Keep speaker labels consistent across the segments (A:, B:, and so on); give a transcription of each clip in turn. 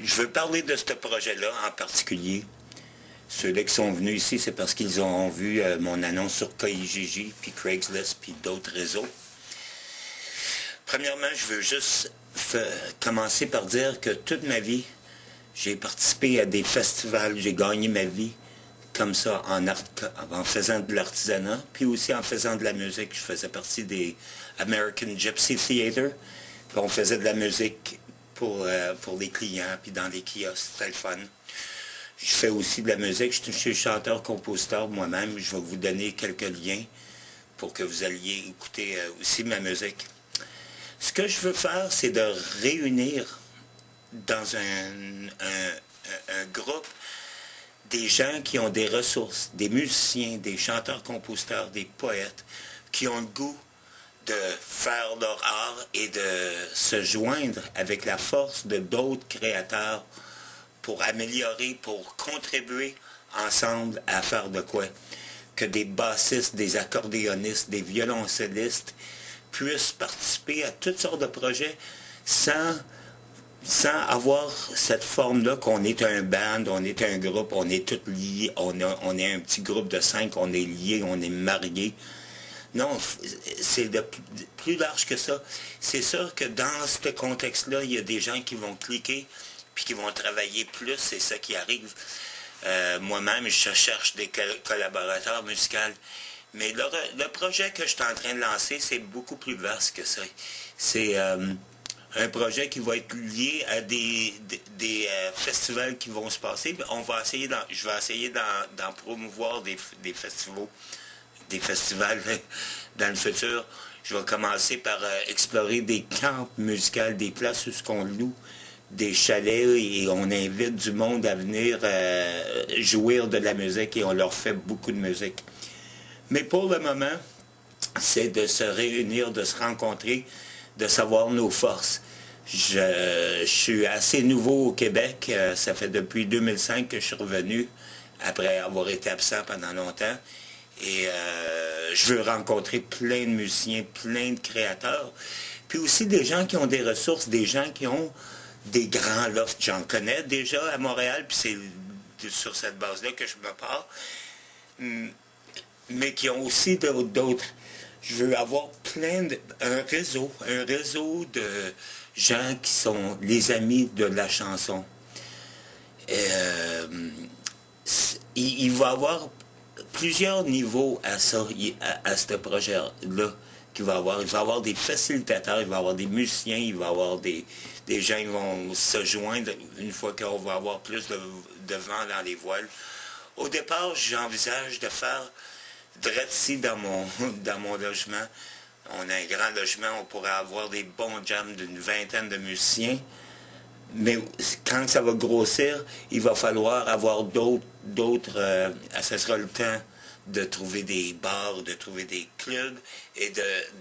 A: Je veux parler de ce projet-là en particulier. Ceux-là qui sont venus ici, c'est parce qu'ils ont vu mon annonce sur KIGG, puis Craigslist, puis d'autres réseaux. Premièrement, je veux juste commencer par dire que toute ma vie, j'ai participé à des festivals, j'ai gagné ma vie comme ça en faisant de l'artisanat, puis aussi en faisant de la musique. Je faisais partie des American Gypsy Theatre, puis on faisait de la musique pour les clients, puis dans les kiosques, c'était le fun. Je fais aussi de la musique, je suis chanteur-compositeur moi-même, je vais vous donner quelques liens pour que vous alliez écouter aussi ma musique. Ce que je veux faire, c'est de réunir dans un groupe des gens qui ont des ressources, des musiciens, des chanteurs-compositeurs, des poètes, qui ont le goût de faire leur art et de se joindre avec la force de d'autres créateurs pour améliorer, pour contribuer ensemble à faire de quoi? Que des bassistes, des accordéonistes, des violoncellistes puissent participer à toutes sortes de projets sans avoir cette forme-là qu'on est un band, on est un groupe, on est tous liés, on est un petit groupe de 5, on est liés, on est mariés. Non, c'est plus large que ça. C'est sûr que dans ce contexte-là, il y a des gens qui vont cliquer puis qui vont travailler plus, c'est ça qui arrive. Moi-même, je cherche des collaborateurs musicaux. Mais le projet que je suis en train de lancer, c'est beaucoup plus vaste que ça. C'est un projet qui va être lié à des festivals qui vont se passer. Je vais essayer d'en promouvoir des festivals dans le futur. Je vais commencer par explorer des camps musicaux, des places où on loue des chalets et on invite du monde à venir jouir de la musique et on leur fait beaucoup de musique. Mais pour le moment, c'est de se réunir, de se rencontrer, de savoir nos forces. Je suis assez nouveau au Québec. Ça fait depuis 2005 que je suis revenu, après avoir été absent pendant longtemps. Et je veux rencontrer plein de musiciens, plein de créateurs. Puis aussi des gens qui ont des ressources, des gens qui ont des grands lofts. J'en connais déjà à Montréal, puis c'est sur cette base-là que je me pars. Mais qui ont aussi d'autres. Je veux avoir un réseau de gens qui sont les amis de la chanson. Il va y avoir plusieurs niveaux à ça, à ce projet-là qu'il va y avoir. Il va y avoir des facilitateurs, il va y avoir des musiciens, il va y avoir des gens qui vont se joindre une fois qu'on va avoir plus de vent dans les voiles. Au départ, j'envisage de faire direct ici dans mon logement. On a un grand logement, on pourrait avoir des bons jams d'une 20aine de musiciens. Mais quand ça va grossir, il va falloir avoir d'autres ce sera le temps de trouver des bars, de trouver des clubs et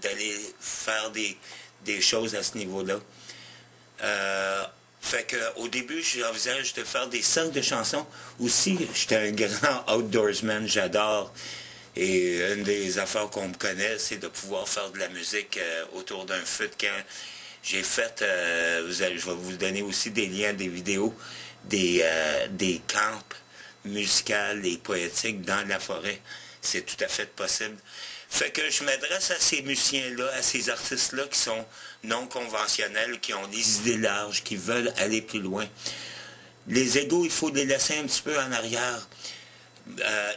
A: d'aller faire des choses à ce niveau-là. Fait qu'au début, j'envisage de faire des cercles de chansons. Aussi, j'étais un grand outdoorsman, j'adore. Et une des affaires qu'on me connaît, c'est de pouvoir faire de la musique autour d'un feu de camp. J'ai fait, je vais vous donner aussi des liens, des vidéos, des camps musicales et poétiques dans la forêt. C'est tout à fait possible. Fait que je m'adresse à ces musiciens-là, à ces artistes-là qui sont non conventionnels, qui ont des idées larges, qui veulent aller plus loin. Les égos, il faut les laisser un petit peu en arrière.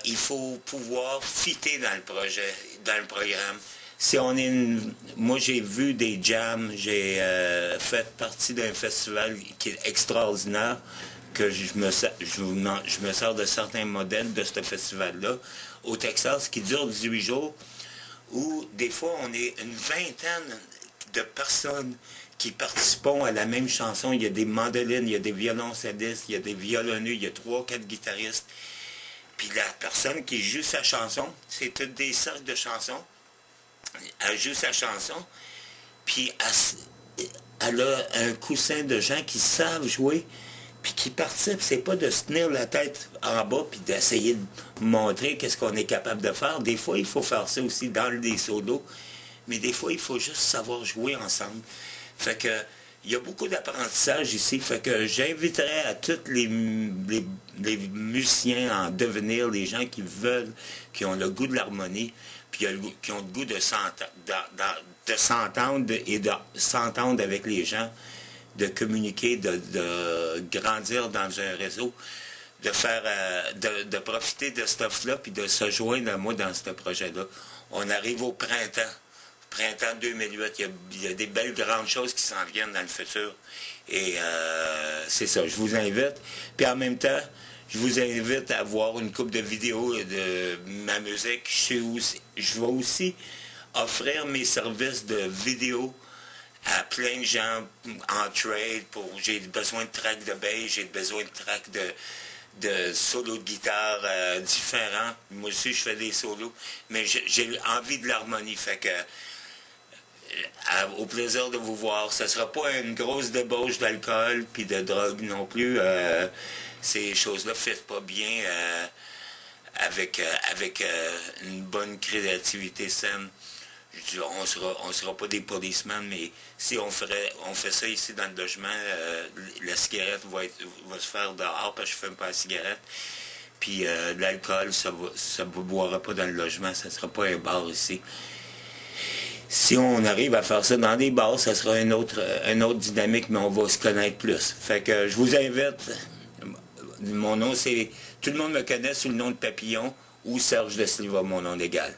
A: Il faut pouvoir fitter dans le projet, dans le programme. Si on est moi, j'ai vu des jams, j'ai fait partie d'un festival qui est extraordinaire, que je me sers de certains modèles de ce festival-là, au Texas, qui dure 18 jours, où des fois, on est une vingtaine de personnes qui participent à la même chanson. Il y a des mandolines, il y a des violoncellistes, il y a des violonneux, il y a 3-4 guitaristes. Puis la personne qui joue sa chanson, c'est toutes des cercles de chansons. Elle joue sa chanson, puis elle a un coussin de gens qui savent jouer, puis qui participent. C'est pas de se tenir la tête en bas, puis d'essayer de montrer qu'est-ce qu'on est capable de faire. Des fois, il faut faire ça aussi dans des solos, mais des fois, il faut juste savoir jouer ensemble. Fait que il y a beaucoup d'apprentissage ici, fait que j'inviterais à tous les musiciens en devenir, les gens qui veulent, qui ont le goût de l'harmonie, puis qui ont le goût de s'entendre et de s'entendre avec les gens, de communiquer, de grandir dans un réseau, de faire, de profiter de ce stuff-là, puis de se joindre à moi dans ce projet-là. On arrive au printemps 2008, il y a des belles grandes choses qui s'en viennent dans le futur. Et c'est ça, je vous invite. Puis en même temps, je vous invite à voir une couple de vidéos de ma musique. Je vais aussi offrir mes services de vidéo à plein de gens en trade. J'ai besoin de tracks de bass, j'ai besoin de tracks de solos de guitare différents. Moi aussi, je fais des solos, mais j'ai envie de l'harmonie. Fait que au plaisir de vous voir. Ce ne sera pas une grosse débauche d'alcool puis de drogue non plus. Ces choses-là ne font pas bien avec une bonne créativité saine. On sera pas des policemen, mais si on fait ça ici dans le logement, la cigarette va se faire dehors parce que je ne fume pas la cigarette. Puis l'alcool, ça ne boira pas dans le logement, ça ne sera pas un bar ici. Si on arrive à faire ça dans des bars, ça sera une autre dynamique, mais on va se connaître plus. Fait que je vous invite. Mon nom, c'est... Tout le monde me connaît sous le nom de Papillon ou Serge de Sliva, mon nom légal.